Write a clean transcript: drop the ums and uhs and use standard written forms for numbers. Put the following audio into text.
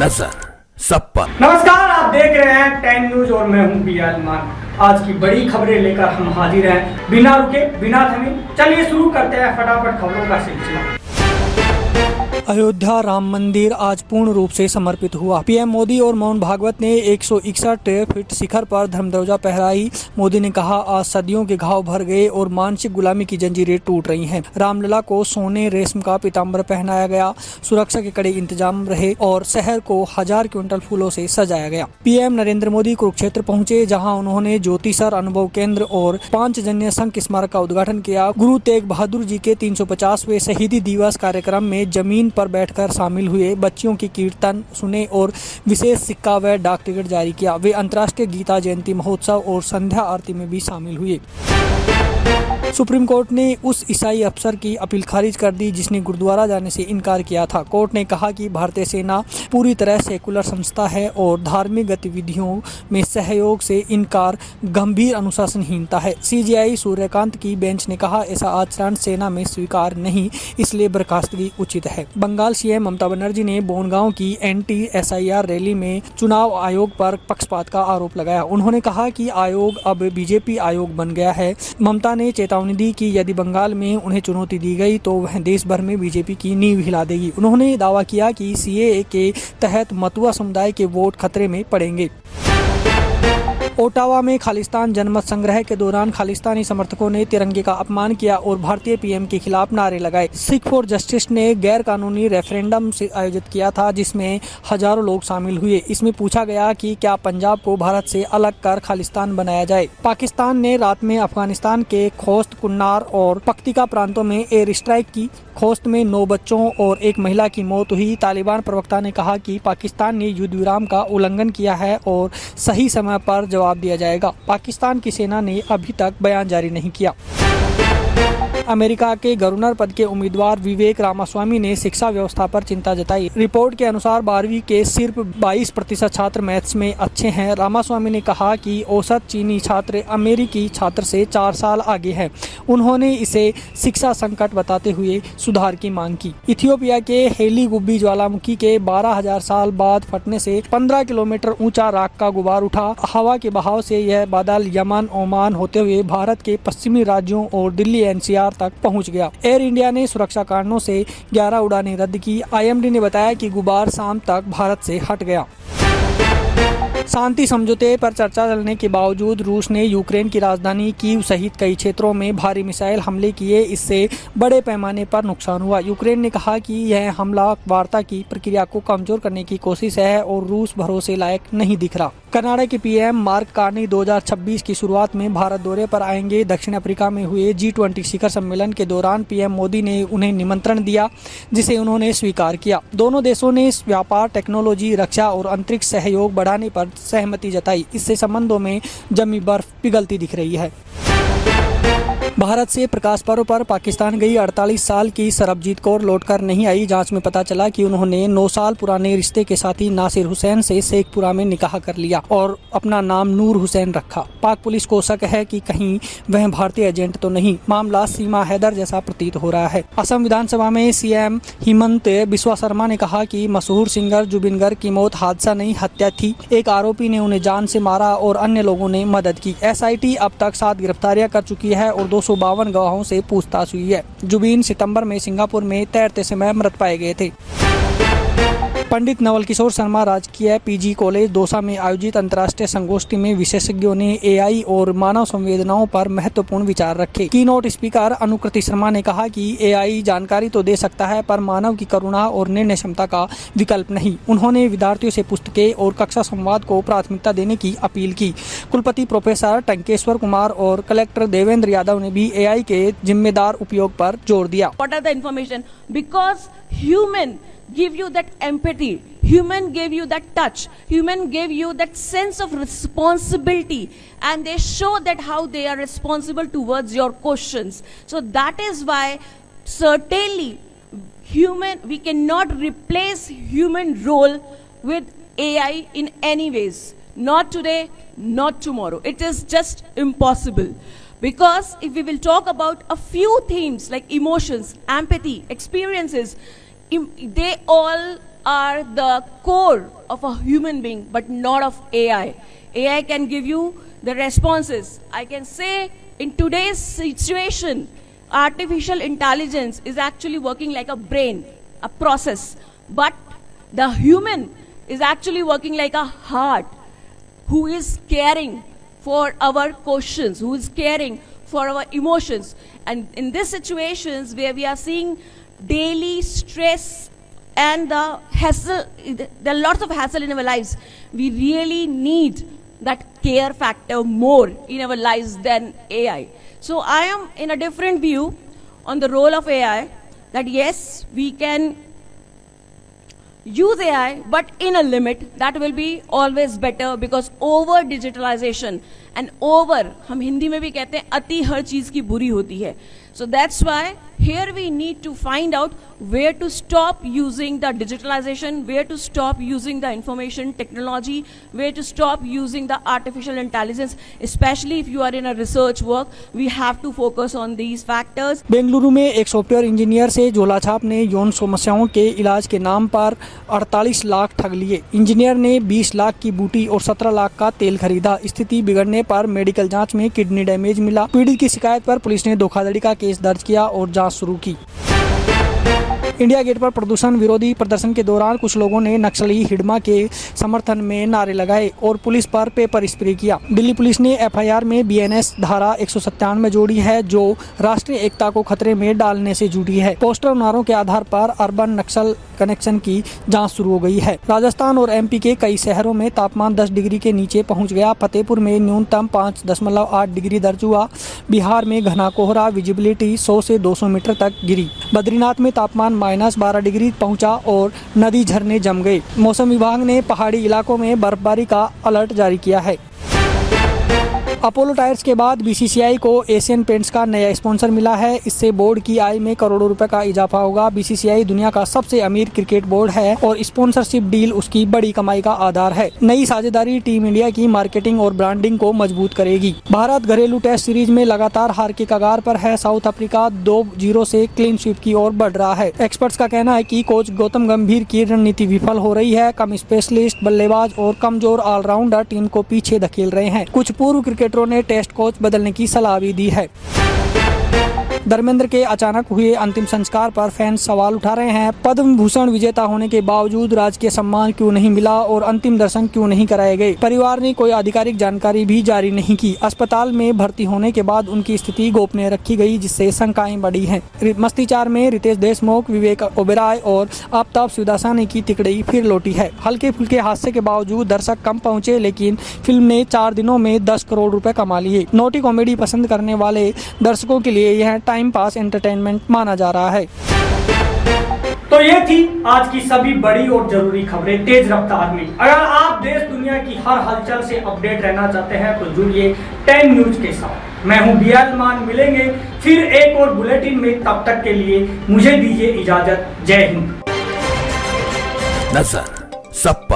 नजर सब पर। नमस्कार, आप देख रहे हैं 10 न्यूज और मैं हूं बियाल मान। आज की बड़ी खबरें लेकर हम हाजिर हैं, बिना रुके बिना थमे। चलिए शुरू करते हैं फटाफट खबरों का सिलसिला। अयोध्या राम मंदिर आज पूर्ण रूप से समर्पित हुआ। पीएम मोदी और मोहन भागवत ने 161 फीट शिखर पर धर्मध्वजा फहराई। मोदी ने कहा, आज सदियों के घाव भर गए और मानसिक गुलामी की जंजीरें टूट रही हैं। रामलला को सोने रेशम का पीताम्बर पहनाया गया, सुरक्षा के कड़े इंतजाम रहे और शहर को 1000 क्विंटल फूलों से सजाया गया। पीएम नरेंद्र मोदी कुरुक्षेत्र पहुंचे, जहां उन्होंने ज्योतिसर अनुभव केंद्र और पांचजन्य संघ स्मारक का उद्घाटन किया। गुरु तेग बहादुर जी के 350वें शहीदी दिवस कार्यक्रम में जमीन पर बैठकर शामिल हुए, बच्चियों की कीर्तन सुने और विशेष सिक्का व डाक टिकट जारी किया। वे अंतर्राष्ट्रीय गीता जयंती महोत्सव और संध्या आरती में भी शामिल हुए। सुप्रीम कोर्ट ने उस ईसाई अफसर की अपील खारिज कर दी जिसने गुरुद्वारा जाने से इनकार किया था। कोर्ट ने कहा कि भारतीय सेना पूरी तरह सेकुलर संस्था है और धार्मिक गतिविधियों में सहयोग से इनकार गंभीर अनुशासनहीनता है। सीजेआई सूर्यकांत की बेंच ने कहा, ऐसा आचरण सेना में स्वीकार नहीं, इसलिए बर्खास्तगी उचित है। बंगाल सीएम ममता बनर्जी ने बोनगांव की एंटी-एसआईआर रैली में चुनाव आयोग पर पक्षपात का आरोप लगाया। उन्होंने कहा कि आयोग अब बीजेपी आयोग बन गया है। ममता ने चेतावनी दी कि यदि बंगाल में उन्हें चुनौती दी गई तो वह देश भर में बीजेपी की नींव हिला देगी। उन्होंने दावा किया कि सीएए के तहत मतुआ समुदाय के वोट खतरे में पड़ेंगे। ओटावा में खालिस्तान जनमत संग्रह के दौरान खालिस्तानी समर्थकों ने तिरंगे का अपमान किया और भारतीय पीएम के खिलाफ नारे लगाए। सिख फॉर जस्टिस ने गैर कानूनी रेफरेंडम से आयोजित किया था, जिसमें हजारों लोग शामिल हुए। इसमें पूछा गया कि क्या पंजाब को भारत से अलग कर खालिस्तान बनाया जाए। पाकिस्तान ने रात में अफगानिस्तान के खोस्त, कुन्नार और पख्तिका प्रांतों में एयर स्ट्राइक की। खोस्त में 9 बच्चों और 1 महिला की मौत हुई। तालिबान प्रवक्ता ने कहा कि पाकिस्तान ने युद्ध विराम का उल्लंघन किया है और सही समय पर जवाब दिया जाएगा। पाकिस्तान की सेना ने अभी तक बयान जारी नहीं किया। अमेरिका के गवर्नर पद के उम्मीदवार विवेक रामास्वामी ने शिक्षा व्यवस्था पर चिंता जताई। रिपोर्ट के अनुसार 12वीं के सिर्फ 22% छात्र मैथ्स में अच्छे हैं। रामास्वामी ने कहा कि औसत चीनी छात्र अमेरिकी छात्र से 4 साल आगे हैं। उन्होंने इसे शिक्षा संकट बताते हुए सुधार की मांग की। इथियोपिया के हेली गुब्बी ज्वालामुखी के 12,000 साल बाद फटने से 15 किलोमीटर ऊंचा राख का गुबार उठा। हवा के बहाव से यह बादल यमन, ओमान होते हुए भारत के पश्चिमी राज्यों और दिल्ली एनसीआर तक पहुंच गया। एयर इंडिया ने सुरक्षा कारणों से 11 उड़ानें रद्द की। आईएमडी ने बताया कि गुबार शाम तक भारत से हट गया। शांति समझौते पर चर्चा चलने के बावजूद रूस ने यूक्रेन की राजधानी कीव सहित कई क्षेत्रों में भारी मिसाइल हमले किए। इससे बड़े पैमाने पर नुकसान हुआ। यूक्रेन ने कहा कि यह हमला वार्ता की प्रक्रिया को कमजोर करने की कोशिश है और रूस भरोसे लायक नहीं दिख रहा। कनाडा के पीएम मार्क कार्नी 2026 की शुरुआत में भारत दौरे पर आएंगे। दक्षिण अफ्रीका में हुए G20 शिखर सम्मेलन के दौरान पीएम मोदी ने उन्हें निमंत्रण दिया, जिसे उन्होंने स्वीकार किया। दोनों देशों ने व्यापार, टेक्नोलॉजी, रक्षा और अंतरिक्ष सहयोग बढ़ाने पर सहमति जताई। इससे संबंधों में जमी बर्फ पिघलती दिख रही है। भारत से प्रकाश पर्व पर पाकिस्तान गई 48 साल की सरबजीत कौर लौटकर नहीं आई। जांच में पता चला कि उन्होंने 9 साल पुराने रिश्ते के साथी नासिर हुसैन से शेखपुरा में निकाह कर लिया और अपना नाम नूर हुसैन रखा। पाक पुलिस को शक है कि कहीं वह भारतीय एजेंट तो नहीं। मामला सीमा हैदर जैसा प्रतीत हो रहा है। असम विधानसभा में सीएम हिमंत बिस्वा शर्मा ने कहा कि मशहूर सिंगर जुबिन गर्ग की मौत हादसा नहीं, हत्या थी। एक आरोपी ने उन्हें जान से मारा और अन्य लोगों ने मदद की। एसआईटी अब तक 7 गिरफ्तारियां कर चुकी है और 252 गवाहों से पूछताछ हुई है। जुबीन सितंबर में सिंगापुर में तैरते समय मृत पाए गए थे। पंडित नवल किशोर शर्मा राजकीय पीजी कॉलेज दौसा में आयोजित अंतर्राष्ट्रीय संगोष्ठी में विशेषज्ञों ने एआई और मानव संवेदनाओं पर महत्वपूर्ण विचार रखे। कीनोट स्पीकर अनुकृति शर्मा ने कहा कि एआई जानकारी तो दे सकता है, पर मानव की करुणा और निर्णय क्षमता का विकल्प नहीं। उन्होंने विद्यार्थियों से पुस्तकें और कक्षा संवाद को प्राथमिकता देने की अपील की। कुलपति प्रोफेसर टंकेश्वर कुमार और कलेक्टर देवेंद्र यादव ने भी एआई के जिम्मेदार उपयोग पर जोर दिया। What are the information? Because human give you that empathy, human gave you that touch, human gave you that sense of responsibility, and they show that how they are responsible towards your questions. So that is why certainly we cannot replace human role with AI in any ways. Not today, not tomorrow. It is just impossible. Because if we will talk about a few themes like emotions, empathy, experiences, they all are the core of a human being, but not of AI. AI can give you the responses. I can say in today's situation, artificial intelligence is actually working like a brain, a process. But the human is actually working like a heart who is caring for our questions, who is caring for our emotions. And in these situations where we are seeing daily stress and the hassle, there are lots of hassle in our lives, we really need that care factor more in our lives than AI. So I am in a different view on the role of AI, that yes, we can use AI, but in a limit. That will be always better, because over digitalization and over, हम हिंदी में भी कहते हैं अति हर चीज की बुरी होती है. So that's why here we need to find out where to stop using the digitalization, where to stop using the information technology, where to stop using the artificial intelligence. Especially if you are in a research work, we have to focus on these factors. Bengaluru में एक software engineer से झोलाछाप ने यौन समस्याओं के इलाज के नाम पर 48 लाख ठग लिए. इंजीनियर ने 20 लाख की बूटी और 17 लाख का तेल खरीदा. स्थिति बिगड़ने पर मेडिकल जांच में किडनी डैमेज मिला. पीड़ित की शिकायत पर पुलिस ने धोखाधड़ी का केस दर्ज किया और जांच शुरू की. इंडिया गेट पर प्रदूषण विरोधी प्रदर्शन के दौरान कुछ लोगों ने नक्सली हिडमा के समर्थन में नारे लगाए और पुलिस पर पेपर स्प्रे किया. दिल्ली पुलिस ने एफआईआर में बीएनएस धारा 197 जोड़ी है, जो राष्ट्रीय एकता को खतरे में डालने से जुड़ी है. पोस्टर और नारों के आधार पर अर्बन नक्सल कनेक्शन की जांच शुरू हो गई है. राजस्थान और एमपी के कई शहरों में तापमान 10 डिग्री के नीचे पहुंच गया. फतेहपुर में न्यूनतम 5.8 डिग्री दर्ज हुआ. बिहार में घना कोहरा, विजिबिलिटी 100 से 200 मीटर तक गिरी. बद्रीनाथ में तापमान -12 डिग्री पहुंचा और नदी झरने जम गए. मौसम विभाग ने पहाड़ी इलाकों में बर्फबारी का अलर्ट जारी किया है. अपोलो टायर्स के बाद बीसीसीआई को एशियन पेंट्स का नया स्पॉन्सर मिला है. इससे बोर्ड की आय में करोड़ों रुपए का इजाफा होगा. बीसीसीआई दुनिया का सबसे अमीर क्रिकेट बोर्ड है और स्पॉन्सरशिप डील उसकी बड़ी कमाई का आधार है. नई साझेदारी टीम इंडिया की मार्केटिंग और ब्रांडिंग को मजबूत करेगी. भारत घरेलू टेस्ट सीरीज में लगातार हार के कगार पर है. साउथ अफ्रीका 2-0 से क्लीन स्वीप की ओर बढ़ रहा है. एक्सपर्ट्स का कहना है कि कोच गौतम गंभीर की रणनीति विफल हो रही है. कम स्पेशलिस्ट बल्लेबाज और कमजोर ऑलराउंडर टीम को पीछे धकेल रहे हैं. कुछ पूर्व क्रिकेटरों ने टेस्ट कोच बदलने की सलाह भी दी है. धर्मेंद्र के अचानक हुए अंतिम संस्कार पर फैंस सवाल उठा रहे हैं. पद्म भूषण विजेता होने के बावजूद राजकीय सम्मान क्यों नहीं मिला और अंतिम दर्शन क्यों नहीं कराए गए? परिवार ने कोई आधिकारिक जानकारी भी जारी नहीं की. अस्पताल में भर्ती होने के बाद उनकी स्थिति गोपनीय रखी गई, जिससे शंकाएं बढ़ी हैं. मस्ती 4 में रितेश देशमुख, विवेक ओबेरॉय और आफ्ताब शिवदासानी की तिकड़ी फिर लौटी है. हल्के फुल्के हादसे के बावजूद दर्शक कम पहुंचे, लेकिन फिल्म ने 4 दिनों में 10 करोड़ रुपए कमा लिए. नोटी कॉमेडी पसंद करने वाले दर्शकों के लिए यह टाइम पास एंटरटेनमेंट माना जा रहा है. तो ये थी आज की सभी बड़ी और जरूरी खबरें तेज रफ्तार में. अगर आप देश दुनिया की हर हलचल से अपडेट रहना चाहते हैं तो जुड़िए 10 न्यूज के साथ. मैं हूं बीएल मान. मिलेंगे फिर एक और बुलेटिन में. तब तक के लिए मुझे दीजिए इजाजत. जय हिंद. नजर सब